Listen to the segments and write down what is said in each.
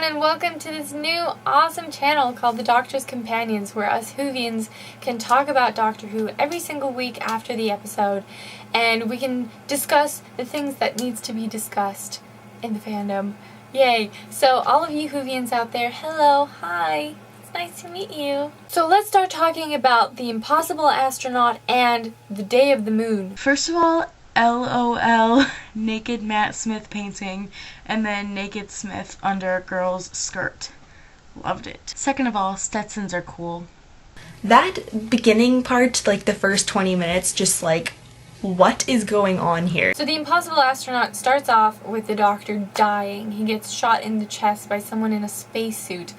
everyone, and welcome to this new awesome channel called The Doctor's Companions, where us Whovians can talk about Doctor Who every single week after the episode, and we can discuss the things that needs to be discussed in the fandom. Yay! So all of you Whovians out there, hello, hi, it's nice to meet you. So let's start talking about the Impossible Astronaut and the Day of the Moon. First of all, LOL, naked Matt Smith painting, and then naked Smith under a girl's skirt. Loved it. Second of all, Stetsons are cool. That beginning part, like the first 20 minutes, just like, what is going on here? So the Impossible Astronaut starts off with the Doctor dying. He gets shot in the chest by someone in a spacesuit.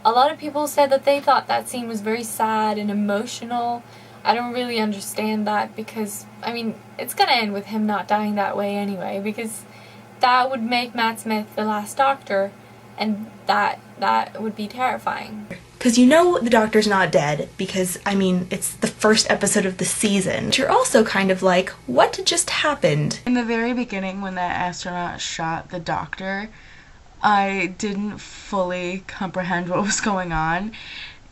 A lot of people said that they thought that scene was very sad and emotional. I don't really understand that because, I mean, it's gonna end with him not dying that way anyway, because that would make Matt Smith the last Doctor, and that would be terrifying. Because you know the Doctor's not dead, because, I mean, it's the first episode of the season. But you're also kind of like, what just happened? In the very beginning, when that astronaut shot the Doctor, I didn't fully comprehend what was going on.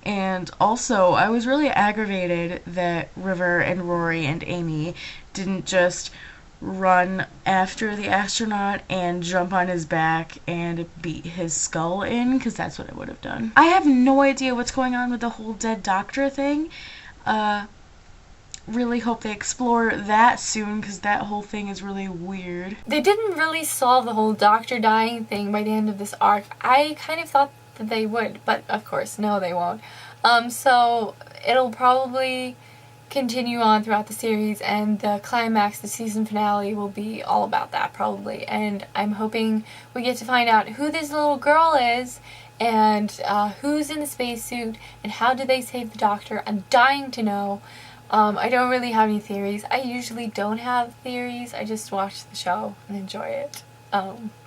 And also, I was really aggravated that River and Rory and Amy didn't just run after the astronaut and jump on his back and beat his skull in, because that's what I would have done. I have no idea what's going on with the whole dead Doctor thing. Really hope they explore that soon, because that whole thing is really weird. They didn't really solve the whole Doctor dying thing by the end of this arc. I kind of thought that they would, but of course, no, they won't. So it'll probably continue on throughout the series, and the climax, the season finale, will be all about that probably. And I'm hoping we get to find out who this little girl is, and who's in the spacesuit, and how do they save the Doctor. I'm dying to know. I don't really have any theories. I usually don't have theories. I just watch the show and enjoy it,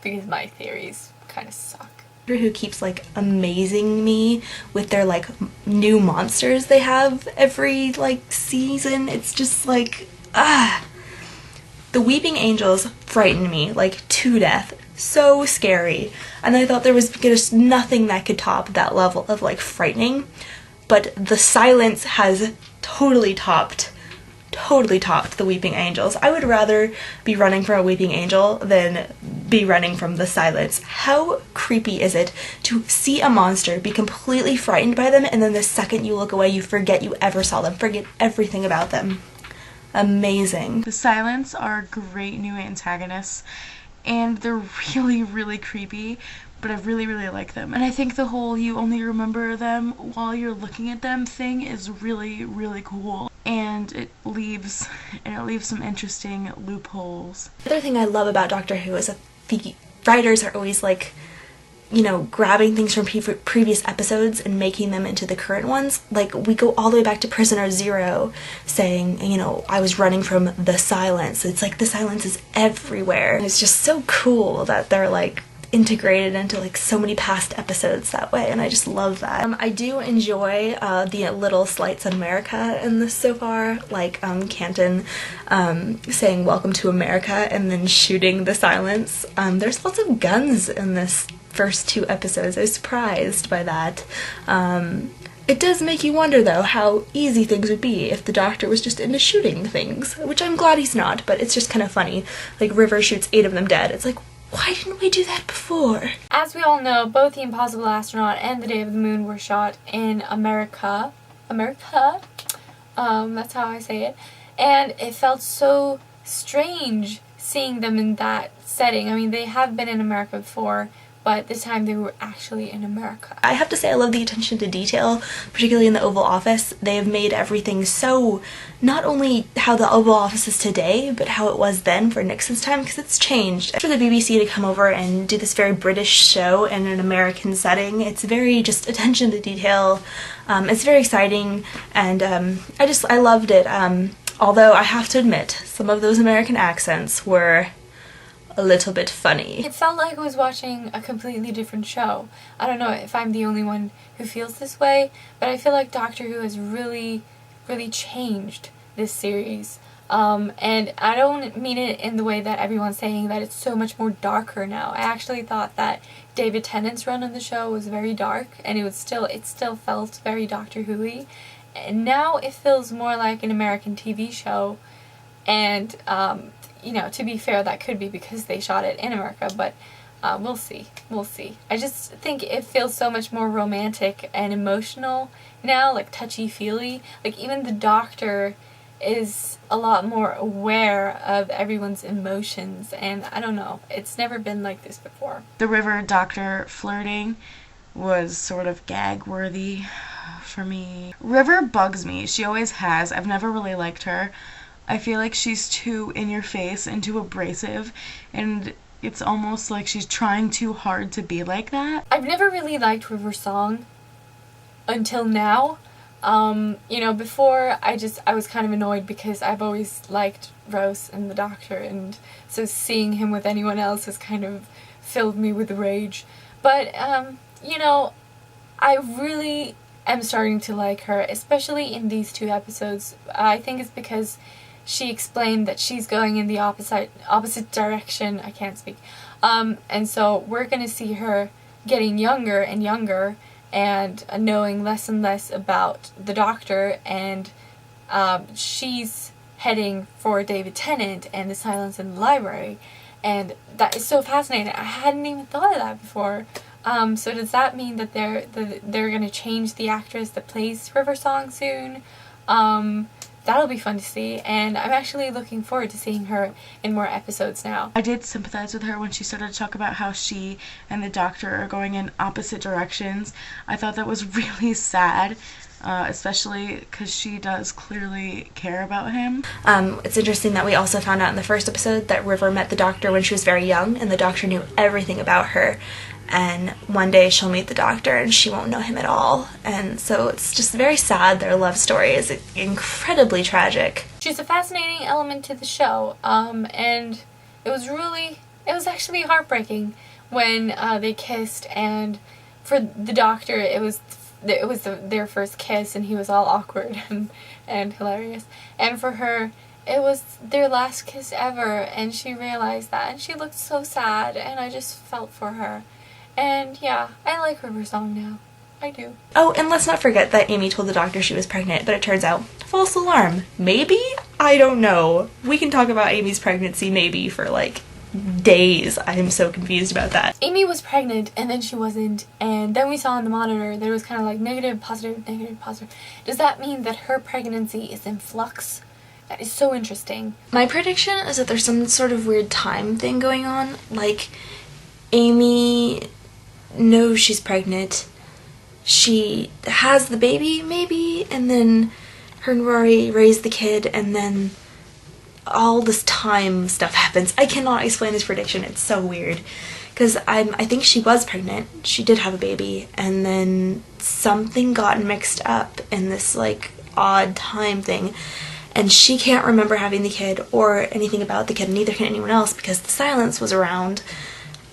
because my theories kind of suck. Who keeps like amazing me with their like new monsters they have every like season. It's just like, the Weeping Angels frightened me like to death. So scary. And I thought there was just nothing that could top that level of like frightening. But the silence has totally topped the Weeping Angels. I would rather be running from a Weeping Angel than be running from the silence. How creepy is it to see a monster, be completely frightened by them, and then the second you look away you forget you ever saw them, forget everything about them. Amazing. The Silents are great new antagonists, and they're really, really creepy, but I really, really like them. And I think the whole you only remember them while you're looking at them thing is really, really cool. And it leaves some interesting loopholes. The other thing I love about Doctor Who is that the writers are always like, you know, grabbing things from previous episodes and making them into the current ones. Like, we go all the way back to Prisoner Zero, saying, you know, I was running from the silence. It's like the silence is everywhere. And it's just so cool that they're like integrated into like so many past episodes that way, and I just love that. I do enjoy the little slights on America in this so far, like Canton saying welcome to America and then shooting the silence. There's lots of guns in this first two episodes. I was surprised by that. It does make you wonder though how easy things would be if the Doctor was just into shooting things, which I'm glad he's not, but it's just kind of funny. Like, River shoots 8 of them dead. It's like, why didn't we do that before? As we all know, both the Impossible Astronaut and the Day of the Moon were shot in America. That's how I say it. And it felt so strange seeing them in that setting. I mean, they have been in America before, but this time they were actually in America. I have to say I love the attention to detail, particularly in the Oval Office. They have made everything so, not only how the Oval Office is today, but how it was then for Nixon's time, because it's changed. For the BBC to come over and do this very British show in an American setting, it's very just attention to detail. It's very exciting, and I loved it. Although I have to admit, some of those American accents were a little bit funny. It felt like I was watching a completely different show. I don't know if I'm the only one who feels this way, but I feel like Doctor Who has really, really changed this series. And I don't mean it in the way that everyone's saying that it's so much more darker now. I actually thought that David Tennant's run on the show was very dark, and it still felt very Doctor Who-y. And now it feels more like an American TV show. And, to be fair, that could be because they shot it in America, but we'll see. We'll see. I just think it feels so much more romantic and emotional now, like touchy-feely. Like, even the Doctor is a lot more aware of everyone's emotions, and I don't know, it's never been like this before. The River Doctor flirting was sort of gag-worthy for me. River bugs me. She always has. I've never really liked her. I feel like she's too in-your-face and too abrasive, and it's almost like she's trying too hard to be like that. I've never really liked River's song until now. Before I was kind of annoyed because I've always liked Rose and the Doctor, and so seeing him with anyone else has kind of filled me with rage. But, I really am starting to like her, especially in these 2 episodes. I think it's because she explained that she's going in the opposite direction. I can't speak. And so we're going to see her getting younger and younger, and knowing less and less about the Doctor, and she's heading for David Tennant and the Silence in the Library, and that is so fascinating. I hadn't even thought of that before. So does that mean that they're going to change the actress that plays River Song soon? That'll be fun to see, and I'm actually looking forward to seeing her in more episodes now. I did sympathize with her when she started to talk about how she and the Doctor are going in opposite directions. I thought that was really sad, especially because she does clearly care about him. It's interesting that we also found out in the first episode that River met the Doctor when she was very young, and the Doctor knew everything about her. And one day she'll meet the Doctor and she won't know him at all. And so it's just very sad. Their love story is incredibly tragic. She's a fascinating element to the show. And it was actually heartbreaking when they kissed, and for the Doctor it was their first kiss, and he was all awkward and hilarious. And for her, it was their last kiss ever, and she realized that, and she looked so sad, and I just felt for her. And yeah, I like River Song now. I do. Oh, and let's not forget that Amy told the Doctor she was pregnant, but it turns out, false alarm. Maybe? I don't know. We can talk about Amy's pregnancy maybe for days. I'm so confused about that. Amy was pregnant, and then she wasn't, and then we saw on the monitor that it was kind of negative, positive, negative, positive. Does that mean that her pregnancy is in flux? That is so interesting. My prediction is that there's some sort of weird time thing going on. Amy knows she's pregnant. She has the baby, maybe, and then her and Rory raise the kid, and then all this time stuff happens. I cannot explain this prediction. It's so weird. Because I think she was pregnant. She did have a baby, and then something got mixed up in this, odd time thing. And she can't remember having the kid or anything about the kid, and neither can anyone else because the silence was around.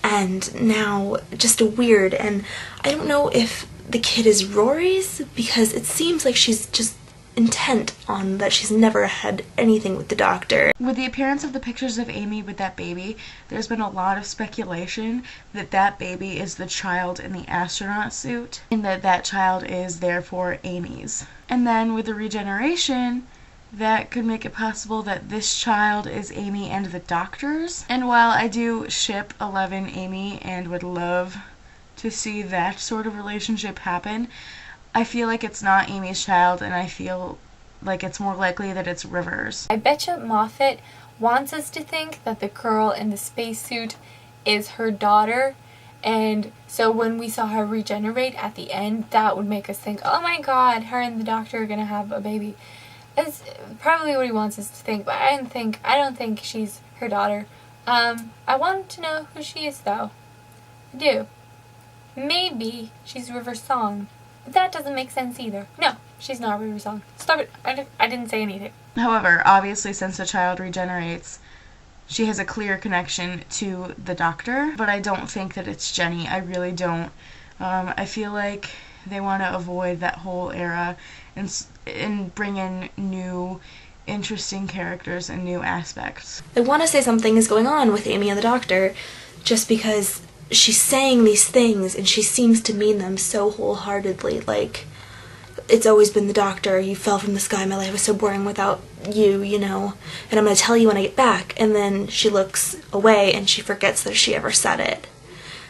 And now, just weird. And I don't know if the kid is Rory's, because it seems like she's just intent on that she's never had anything with the Doctor. With the appearance of the pictures of Amy with that baby, there's been a lot of speculation that that baby is the child in the astronaut suit, and that that child is therefore Amy's. And then with the regeneration, that could make it possible that this child is Amy and the Doctor's. And while I do ship 11 Amy and would love to see that sort of relationship happen, I feel like it's not Amy's child, and I feel like it's more likely that it's River's. I betcha Moffat wants us to think that the girl in the spacesuit is her daughter, and so when we saw her regenerate at the end, that would make us think, oh my god, her and the Doctor are gonna have a baby. That's probably what he wants us to think, but I don't think she's her daughter. I want to know who she is, though. I do. Maybe she's River Song. But that doesn't make sense either. No, she's not River Song. Stop it. I didn't say anything. However, obviously, since the child regenerates, she has a clear connection to the Doctor, but I don't think that it's Jenny. I really don't. I feel like they want to avoid that whole era and bring in new interesting characters and new aspects. I want to say something is going on with Amy and the Doctor, just because she's saying these things and she seems to mean them so wholeheartedly. Like, it's always been the Doctor, you fell from the sky, my life was so boring without you, you know, and I'm going to tell you when I get back. And then she looks away and she forgets that she ever said it.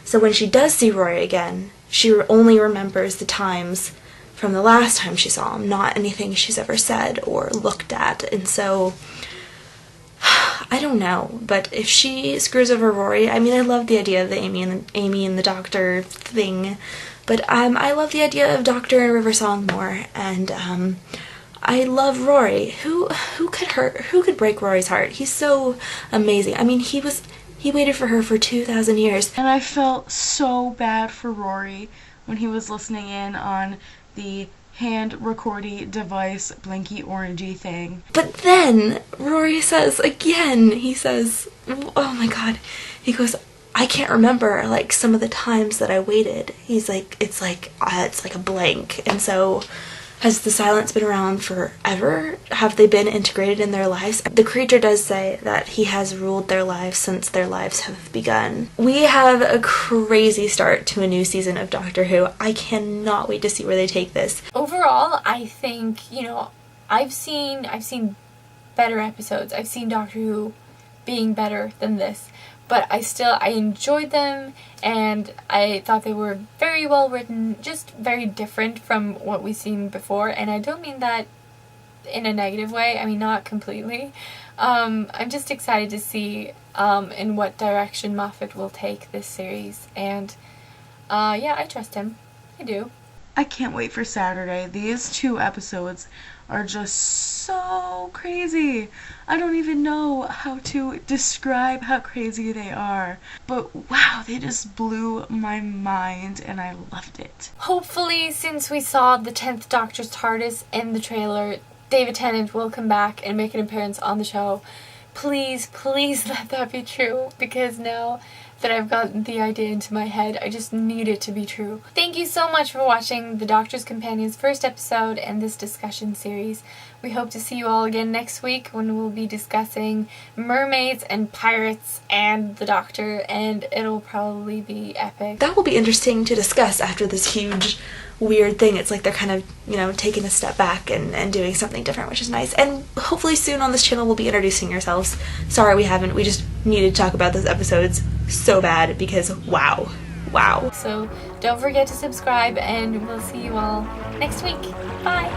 So when she does see Rory again, she only remembers the times from the last time she saw him, not anything she's ever said or looked at. And so, I don't know, but if she screws over Rory, I mean, I love the idea of the Amy and the Doctor thing, but I love the idea of Doctor and River Song more, and I love Rory. Who could break Rory's heart? He's so amazing. I mean, he waited for her for 2,000 years. And I felt so bad for Rory when he was listening in on the hand-recordy device blinky orangey thing. But then Rory says again, he says, oh my god, he goes, I can't remember like some of the times that I waited. He's like, it's like a blank. And so, has the silence been around forever? Have they been integrated in their lives? The creature does say that he has ruled their lives since their lives have begun. We have a crazy start to a new season of Doctor Who. I cannot wait to see where they take this. Overall, I think, you know, I've seen better episodes. I've seen Doctor Who being better than this. But I enjoyed them, and I thought they were very well written, just very different from what we've seen before, and I don't mean that in a negative way, I mean not completely. I'm just excited to see in what direction Moffat will take this series, and yeah, I trust him. I do. I can't wait for Saturday. These 2 episodes are just so crazy. I don't even know how to describe how crazy they are. But wow, they just blew my mind and I loved it. Hopefully, since we saw the 10th Doctor's TARDIS in the trailer, David Tennant will come back and make an appearance on the show. Please, please let that be true, because now that I've gotten the idea into my head, I just need it to be true. Thank you so much for watching The Doctor's Companion's first episode and this discussion series. We hope to see you all again next week when we'll be discussing mermaids and pirates and the Doctor, and it'll probably be epic. That will be interesting to discuss after this huge weird thing. It's like they're kind of, you know, taking a step back and doing something different, which is nice. And hopefully soon on this channel we'll be introducing ourselves. Sorry we haven't. We just needed to talk about those episodes so bad because wow. So don't forget to subscribe, and we'll see you all next week. Bye!